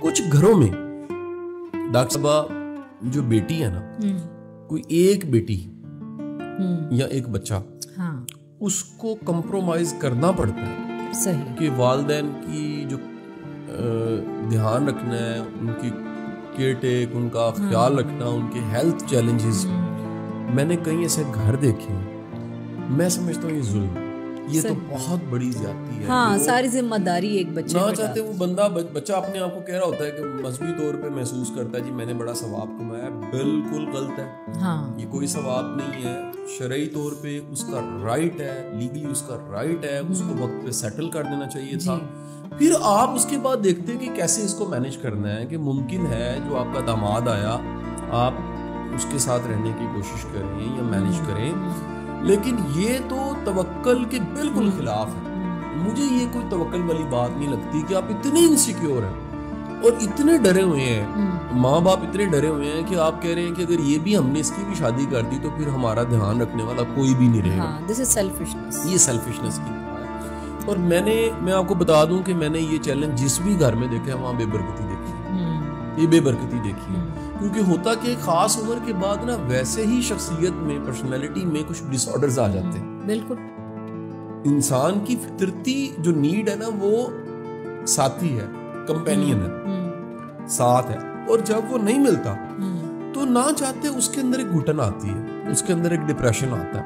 कुछ घरों में डॉक्टर साहबा जो बेटी है ना, कोई एक बेटी या एक बच्चा, हाँ, उसको कंप्रोमाइज करना पड़ता है। सही। कि वालिदैन की जो ध्यान रखना है, उनकी केयर टेक, उनका ख्याल रखना, उनके हेल्थ चैलेंजेस, मैंने कई ऐसे घर देखे हैं, मैं समझता हूँ ये जुल्म, ये तो बहुत बड़ी ज्यादती है। हाँ, सारी जिम्मेदारी एक बच्चे ना पे चाहते वो बंदा बच्चा अपने आप को कह रहा होता है कि मजहबी तौर पे महसूस करता है जी मैंने बड़ा सवाब कमाया, बिल्कुल गलत है। हाँ, ये कोई सवाब नहीं है। शरई तौर पे उसका राइट है, लीगली उसका राइट है, उसको वक्त पे सेटल कर देना चाहिए था। फिर आप उसके बाद देखते हैं कि कैसे इसको मैनेज करना है। कि मुमकिन है जो आपका दामाद आया, आप उसके साथ रहने की कोशिश करें या मैनेज करें, लेकिन ये तो तवक्कल के बिल्कुल खिलाफ है। मुझे ये कोई तवक्कल वाली बात नहीं लगती कि आप इतने इनसिक्योर हैं और इतने डरे हुए हैं, माँ बाप इतने डरे हुए हैं कि आप कह रहे हैं कि अगर ये भी हमने इसकी भी शादी कर दी तो फिर हमारा ध्यान रखने वाला कोई भी नहीं रहेगा। हाँ, दिस इज सेल्फिशनेस। ये सेल्फिशनेस की बात है। और मैं आपको बता दूं कि मैंने ये चैलेंज जिस भी घर में देखा है वहाँ बेबरकती देखी है। ये बेबरकती देखी है, क्योंकि होता कि खास उम्र के बाद ना वैसे ही शख्सियत में, पर्सनैलिटी में कुछ डिसऑर्डर्स आ जाते हैं। बिल्कुल। इंसान की फितरती जो नीड है ना, वो साथी है, कंपेनियन है, साथ है। और जब वो नहीं मिलता तो ना चाहते उसके अंदर एक घुटन आती है, उसके अंदर एक डिप्रेशन आता है।